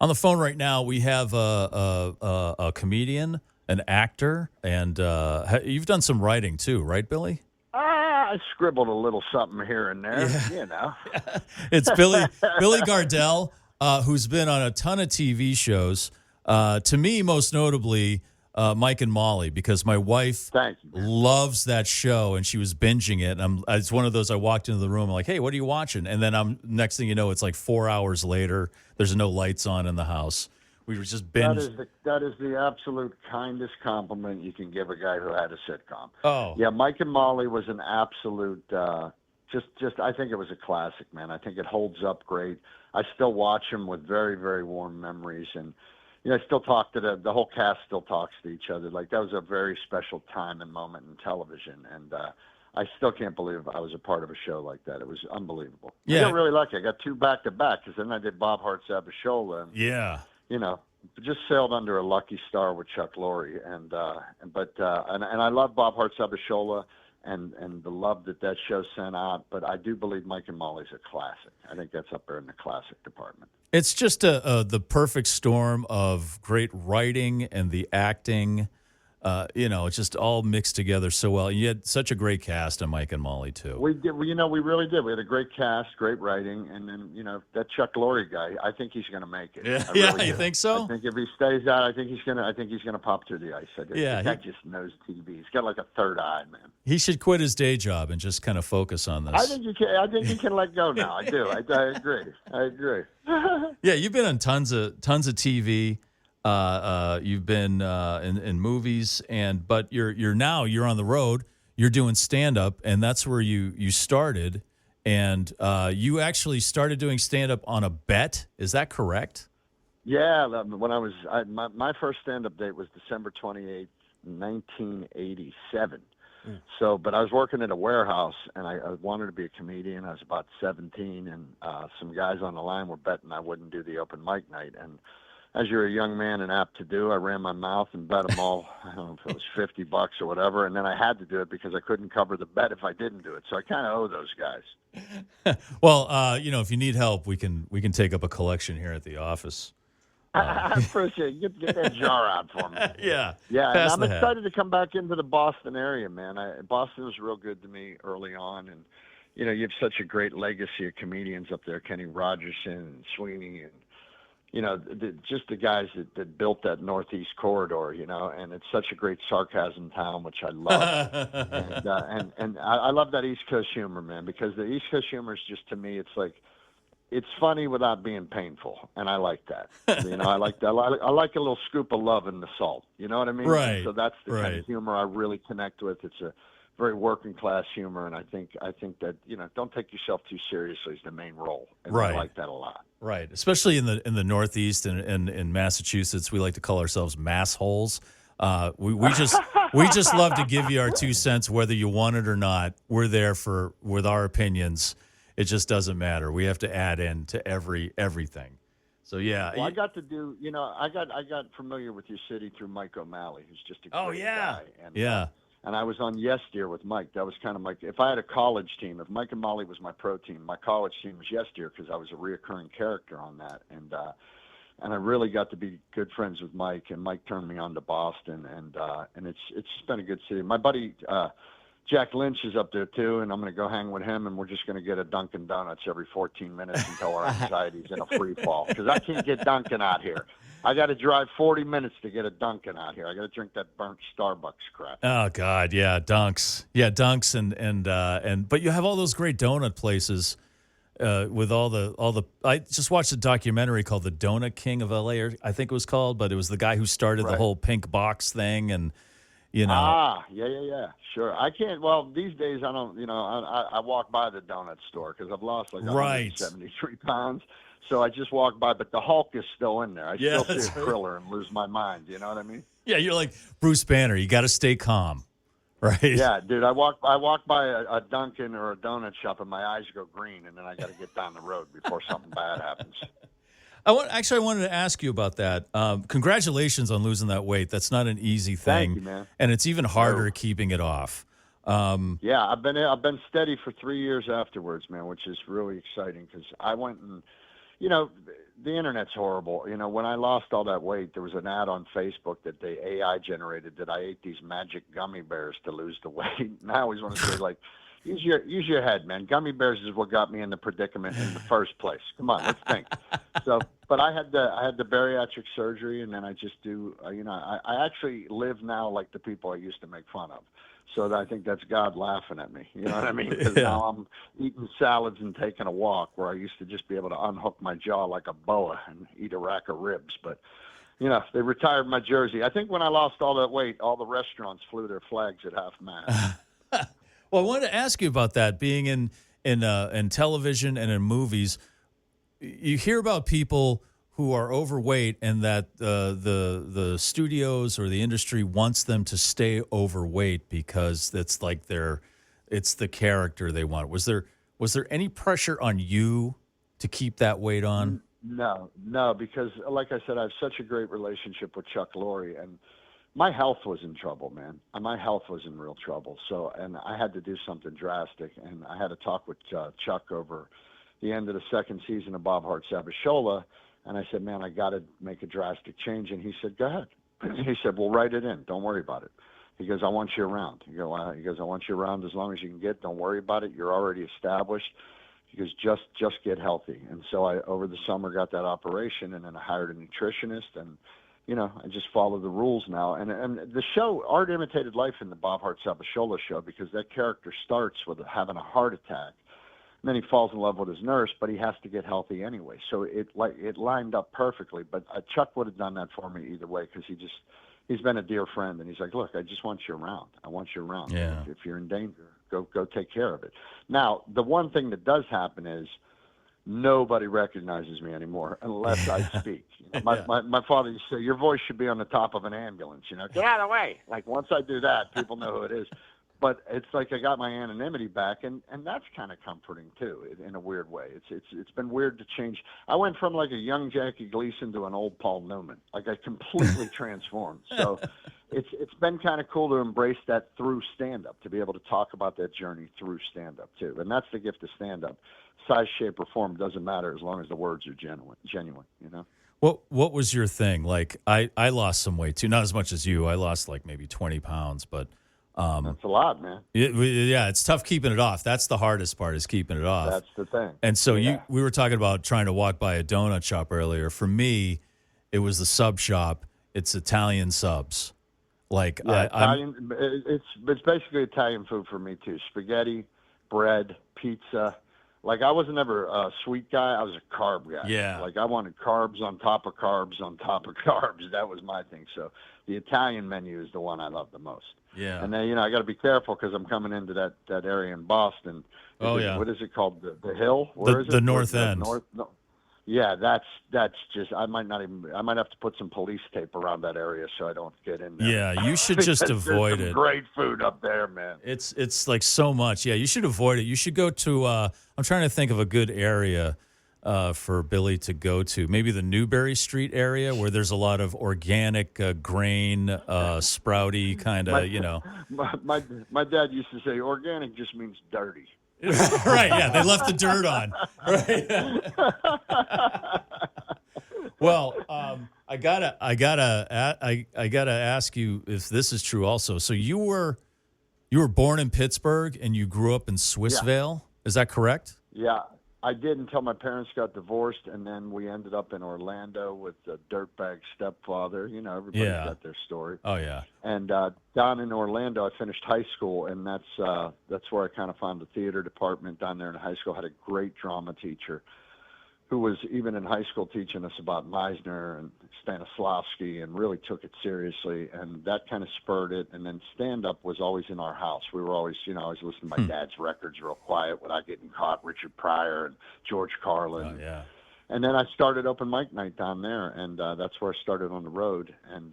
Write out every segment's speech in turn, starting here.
On the phone right now, we have a comedian, an actor, and you've done some writing too, right, Billy? I scribbled a little something here and there, Yeah. you know. It's Billy Gardell, who's been on a ton of TV shows. To me, most notably, Mike and Molly, because my wife Thank you, man. loves that show, and she was binging it. And it's one of those. I walked into the room, I'm like, "Hey, what are you watching?" And then next thing you know, it's like 4 hours later. There's no lights on in the house. We were just That binge. is the absolute kindest compliment you can give a guy who had a sitcom. Oh, Yeah, Mike and Molly was an absolute just I think it was a classic, man. I think it holds up great. I still watch him with very, very warm memories, and I still talk to the whole cast still talks to each other. Like, that was a very special time and moment in television, and I still can't believe I was a part of a show like that. It was unbelievable. I yeah, got really lucky. I got two back to back, because then I did Bob Hart's Abishola, and yeah. just sailed under a lucky star with Chuck Lorre, and I love Bob Hart's Abishola and the love that show sent out. But I do believe Mike and Molly's a classic. I think that's up there in the classic department. It's just the perfect storm of great writing and the acting. It's just all mixed together so well. You had such a great cast on Mike and Molly too. We did, we really did. We had a great cast, great writing, and then that Chuck Lorre guy. I think he's going to make it. Yeah, I really you do. think so? I think if he stays out, I think he's gonna pop through the ice. Yeah, the guy just knows TV. He's got like a third eye, man. He should quit his day job and just kind of focus on this. I think he can let go now. I do. I agree. Yeah, you've been on tons of TV. You've been in movies, but you're on the road. You're doing stand up, and that's where you started. And you actually started doing stand up on a bet. Is that correct? Yeah, when my first stand up date was December 28th, 1987. So, but I was working at a warehouse, and I wanted to be a comedian. I was about 17, and some guys on the line were betting I wouldn't do the open mic night. And as you're a young man and apt to do, I ran my mouth and bet them all. I don't know if it was $50 or whatever, and then I had to do it because I couldn't cover the bet if I didn't do it. So I kind of owe those guys. Well, if you need help, we can take up a collection here at the office. I appreciate it. Get that jar out for me. Yeah. Yeah, Pass and I'm excited to come back into the Boston area, man. Boston was real good to me early on, and you have such a great legacy of comedians up there, Kenny Rogerson and Sweeney, and just the guys that built that Northeast corridor, and it's such a great sarcasm town, which I love. and I love that East Coast humor, man, because the East Coast humor is just, to me, it's like, it's funny without being painful, and I like that. I like that. I like a little scoop of love in the salt. You know what I mean? Right. So that's the kind Right. of humor I really connect with. It's a very working class humor, and I think that don't take yourself too seriously is the main role. And Right. I like that a lot. Right, especially in the Northeast and in Massachusetts, we like to call ourselves mass holes. We just love to give you our 2 cents, whether you want it or not. We're there with our opinions. It just doesn't matter. We have to add in to everything. So yeah. Well, I got to do. I got familiar with your city through Mike O'Malley, who's just a great guy. And, yeah. And I was on Yes Dear with Mike. That was kind of like, if I had a college team, if Mike and Molly was my pro team, my college team was Yes Dear, because I was a reoccurring character on that. And I really got to be good friends with Mike, and Mike turned me on to Boston, and it's been a good city. My buddy Jack Lynch is up there too, and I'm going to go hang with him, and we're just going to get a Dunkin' Donuts every 14 minutes until our anxiety's in a free fall, because I can't get Dunkin' out here. I got to drive 40 minutes to get a Dunkin' out here. I got to drink that burnt Starbucks crap. Oh God, yeah, Dunks, and but you have all those great donut places with all the. I just watched a documentary called "The Donut King of LA," or I think it was called, but it was the guy who started the whole pink box thing, and yeah, sure. I can't. Well, these days I don't. I walk by the donut store because I've lost like 173 pounds. So I just walk by, but the Hulk is still in there. I still see a Kriller and lose my mind. You know what I mean? Yeah, you're like Bruce Banner. You got to stay calm, right? Yeah, dude. I walk by a Dunkin' or a donut shop, and my eyes go green, and then I got to get down the road before something bad happens. I wanted to ask you about that. Congratulations on losing that weight. That's not an easy thing. Thank you, man. And it's even harder keeping it off. Yeah, I've been steady for 3 years afterwards, man, which is really exciting, because I went and, you know, the internet's horrible. You know, when I lost all that weight, there was an ad on Facebook that the AI generated that I ate these magic gummy bears to lose the weight. And I always want to say, like, use your head, man. Gummy bears is what got me in the predicament in the first place. Come on, let's think. So, but I had the bariatric surgery, and then I just do. You know, I actually live now like the people I used to make fun of. So I think that's God laughing at me. You know what I mean? Because now I'm eating salads and taking a walk where I used to just be able to unhook my jaw like a boa and eat a rack of ribs. But, you know, they retired my jersey. I think when I lost all that weight, all the restaurants flew their flags at half mast. Well, I wanted to ask you about that. Being in television and in movies, you hear about people who are overweight and that the studios or the industry wants them to stay overweight because it's like it's the character they want. Was there any pressure on you to keep that weight on? No, because like I said, I have such a great relationship with Chuck Lorre, and my health was in trouble, man. My health was in real trouble. So, and I had to do something drastic, and I had to talk with Chuck over the end of the second season of Bob Hart's Abishola. And I said, man, I got to make a drastic change. And he said, go ahead. He said, well, write it in. Don't worry about it. He goes, I want you around. He goes, I want you around as long as you can get. Don't worry about it. You're already established. He goes, just get healthy. And so I, over the summer, got that operation, and then I hired a nutritionist. And, you know, I just follow the rules now. And the show, Art Imitated Life in the Bob Hart's Abishola show, because that character starts with having a heart attack. And then he falls in love with his nurse, but he has to get healthy anyway. So it lined up perfectly. But Chuck would have done that for me either way, because he's been a dear friend, and he's like, look, I just want you around. I want you around. Yeah. If you're in danger, go take care of it. Now, the one thing that does happen is nobody recognizes me anymore unless I speak. You know, my father used to say, your voice should be on the top of an ambulance. You know, get out of the way. Like once I do that, people know who it is. But it's like I got my anonymity back, and that's kind of comforting too, in a weird way. It's been weird to change. I went from like a young Jackie Gleason to an old Paul Newman. Like I completely transformed. So it's been kind of cool to embrace that through stand-up, to be able to talk about that journey through stand-up too. And that's the gift of stand-up. Size, shape, or form doesn't matter as long as the words are genuine. You know. What was your thing? Like I lost some weight too, not as much as you. I lost like maybe 20 pounds, but. That's a lot, man. Yeah, it's tough keeping it off. That's the hardest part, is keeping it off. That's the thing. And so we were talking about trying to walk by a donut shop earlier. For me, it was the sub shop. It's Italian subs. Like Italian. It's basically Italian food for me too. Spaghetti, bread, pizza. Like I wasn't ever a sweet guy. I was a carb guy. Yeah. Like I wanted carbs on top of carbs on top of carbs. That was my thing. So the Italian menu is the one I love the most. Yeah. And then, I got to be careful because I'm coming into that area in Boston. What is it called? The Hill? Where is it? The North End. Yeah, that's just, I might have to put some police tape around that area so I don't get in there. Yeah, you should just avoid it. Great food up there, man. It's like so much. Yeah, you should avoid it. You should go to, I'm trying to think of a good area for Billy to go to. Maybe the Newberry Street area where there's a lot of organic grain, sprouty kind of, My dad used to say organic just means dirty. Right, yeah, they left the dirt on. Right. Well, I gotta ask you if this is true also. So you were born in Pittsburgh and you grew up in Swissvale. Yeah. Is that correct? Yeah. I did until my parents got divorced, and then we ended up in Orlando with the dirtbag stepfather. Everybody's got their story. Oh, yeah. And down in Orlando, I finished high school, and that's where I kind of found the theater department down there in high school. I had a great drama teacher who was even in high school teaching us about Meisner and Stanislavski and really took it seriously, and that kind of spurred it. And then stand-up was always in our house. We were always, always listening to my dad's records real quiet without getting caught, Richard Pryor and George Carlin. Oh, yeah. And then I started open mic night down there, and that's where I started on the road. And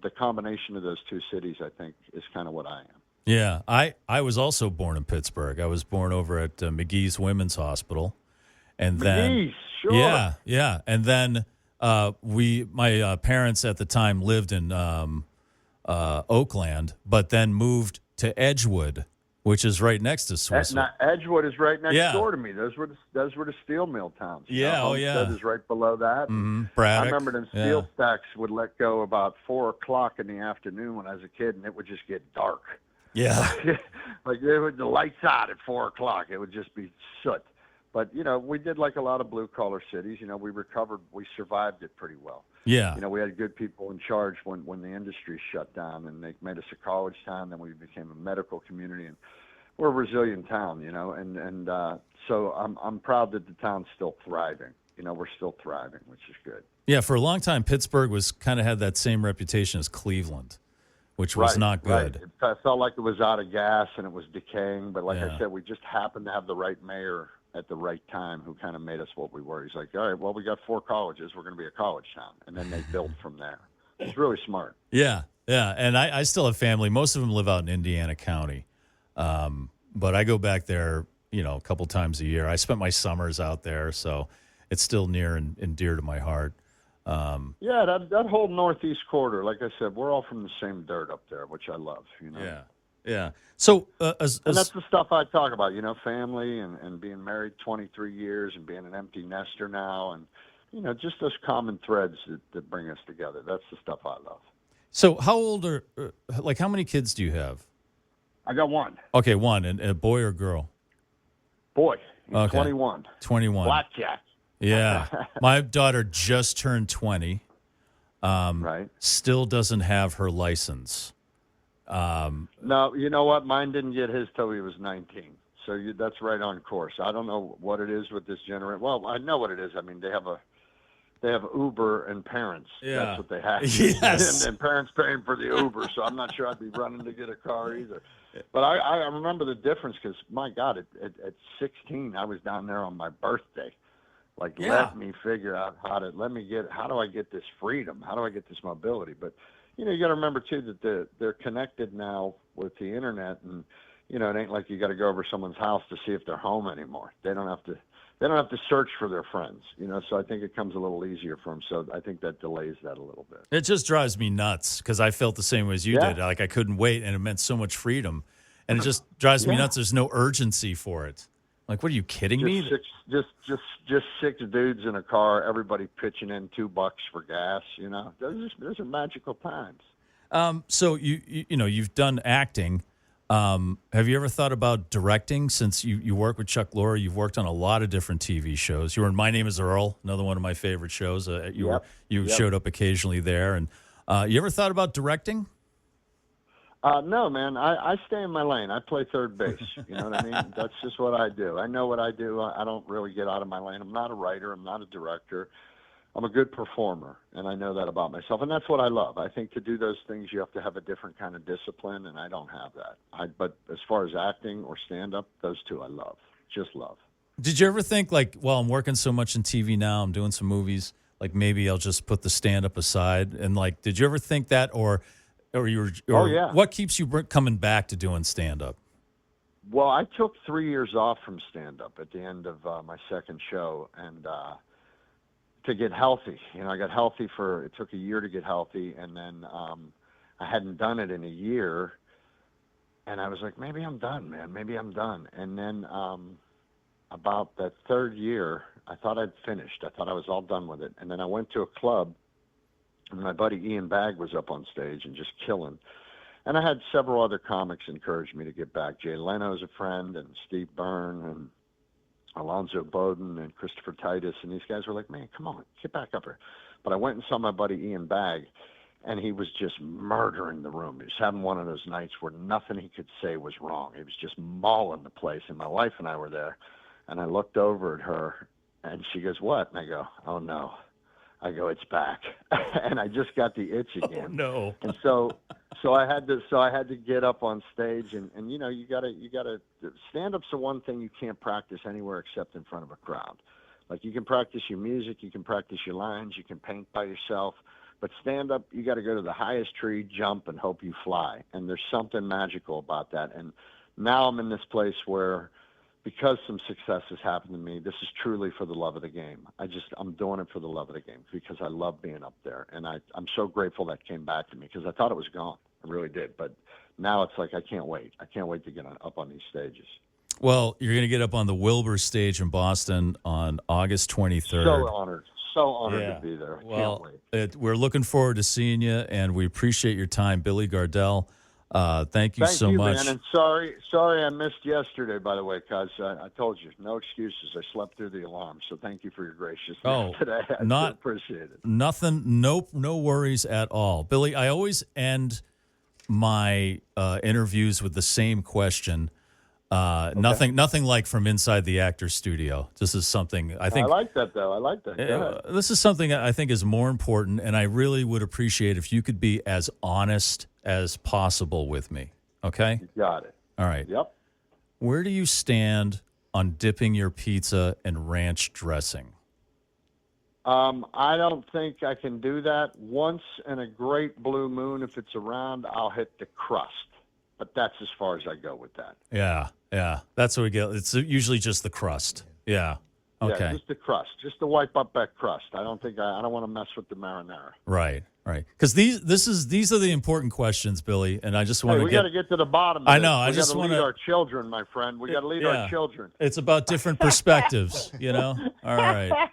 the combination of those two cities, I think, is kind of what I am. Yeah, I was also born in Pittsburgh. I was born over at McGee's Women's Hospital. And then, sure. Yeah. And then my parents at the time lived in Oakland, but then moved to Edgewood, which is right next to Swiss. Now, Edgewood is right next Yeah. door to me. Those were the steel mill towns. Yeah, oh, Homestead yeah. is right below that. Braddock. I remember them steel stacks would let go about 4:00 in the afternoon when I was a kid, and it would just get dark. Yeah. Like the lights out at 4:00. It would just be soot. But we did like a lot of blue collar cities. We survived it pretty well. Yeah. We had good people in charge when the industry shut down, and they made us a college town. Then we became a medical community, and we're a resilient town. So I'm proud that the town's still thriving. We're still thriving, which is good. Yeah, for a long time, Pittsburgh was kind of had that same reputation as Cleveland, which was not good. Right. It felt like it was out of gas and it was decaying. But like Yeah. I said, we just happened to have the right mayor at the right time who kind of made us what we were. He's like, all right, well, we got 4 colleges. We're going to be a college town. And then they built from there. It's really smart. Yeah, yeah. And I still have family. Most of them live out in Indiana County. But I go back there, a couple times a year. I spent my summers out there, so it's still near and dear to my heart. Yeah, that whole northeast quarter, like I said, we're all from the same dirt up there, which I love. Yeah, yeah. So, and that's the stuff I talk about, family and being married 23 years and being an empty nester now, and just those common threads that bring us together. That's the stuff I love. So, how old how many kids do you have? I got one. Okay, one, and a boy or girl? Boy, he's Okay. 21. 21. Blackjack. Yeah. My daughter just turned 20. Right. Still doesn't have her license. No, you know what? Mine didn't get his till he was 19. So that's right on course. I don't know what it is with this generation. Well, I know what it is. I mean, they have Uber and parents. Yeah. That's what they have. Yes. And parents paying for the Uber. So I'm not sure I'd be running to get a car either. But I remember the difference because, my God, at 16, I was down there on my birthday. Let me figure out how do I get this freedom? How do I get this mobility? But, you got to remember, too, that they're connected now with the internet. And, it ain't like you got to go over someone's house to see if they're home anymore. They don't have to search for their friends, so I think it comes a little easier for them. So I think that delays that a little bit. It just drives me nuts because I felt the same way as you did. Like I couldn't wait, and it meant so much freedom. And it just drives me nuts. There's no urgency for it. Like, what are you kidding me? Just 6 dudes in a car, everybody pitching in $2 for gas. Those are magical times. So you've done acting. Have you ever thought about directing? Since you work with Chuck Lorre, you've worked on a lot of different TV shows. You were in My Name Is Earl, another one of my favorite shows. You showed up occasionally there. And you ever thought about directing? No, man. I stay in my lane. I play third base. You know what I mean? That's just what I do. I know what I do. I don't really get out of my lane. I'm not a writer. I'm not a director. I'm a good performer, and I know that about myself, and that's what I love. I think to do those things, you have to have a different kind of discipline, and I don't have that. But as far as acting or stand-up, those two I love, just love. Did you ever think, I'm working so much in TV now, I'm doing some movies, maybe I'll just put the stand-up aside? And, did you ever think that, or what keeps you coming back to doing stand-up? Well, I took 3 years off from stand-up at the end of my second show, and to get healthy. I got healthy it took a year to get healthy, and then I hadn't done it in a year, and I was like, maybe I'm done, man. Maybe I'm done. And then about that third year, I thought I'd finished. I thought I was all done with it. And then I went to a club, and my buddy Ian Bagg was up on stage and just killing. And I had several other comics encourage me to get back. Jay Leno's a friend, and Steve Byrne, and Alonzo Bowden, and Christopher Titus, and these guys were like, man, come on, get back up here. But I went and saw my buddy Ian Bagg, and he was just murdering the room. He was having one of those nights where nothing he could say was wrong. He was just mauling the place, and my wife and I were there, and I looked over at her, and she goes, what? And I go, oh, no. I go, it's back. And I just got the itch again. Oh, no. And so I had to get up on stage, and you gotta stand-up's the one thing you can't practice anywhere except in front of a crowd. Like, you can practice your music, you can practice your lines, you can paint by yourself, but stand-up, you got to go to the highest tree, jump, and hope you fly. And there's something magical about that. And now I'm in this place where, because some success has happened to me, this is truly for the love of the game. I'm doing it for the love of the game because I love being up there. And I'm so grateful that came back to me because I thought it was gone. I really did. But now it's like I can't wait. I can't wait to get up on these stages. Well, you're going to get up on the Wilbur stage in Boston on August 23rd. So honored to be there. Well, Can't wait. we're looking forward to seeing you, and we appreciate your time, Billy Gardell. Thank you so much. Man, and sorry I missed yesterday, by the way, because I told you, no excuses. I slept through the alarm, so thank you for your graciousness today. I appreciate it. Nothing, no worries at all. Billy, I always end my interviews with the same question. Okay. Nothing like from inside the actor's studio. This is something I think. I like that, though. I like that. This is something I think is more important, and I really would appreciate if you could be as honest as possible with me. Okay? You got it. All right. Yep. Where do you stand on dipping your pizza in ranch dressing? I don't think I can do that. Once in a great blue moon, if it's around, I'll hit the crust. But that's as far as I go with that. Yeah. That's what we get. It's usually just the crust. Yeah. Okay. Yeah, just the crust, just to wipe up that crust. I don't want to mess with the marinara. Right. Because these are the important questions, Billy, and I just want to we got to get to the bottom of I know. This. I just want to lead our children, my friend. We got to lead our children. It's about different perspectives, you know. All right.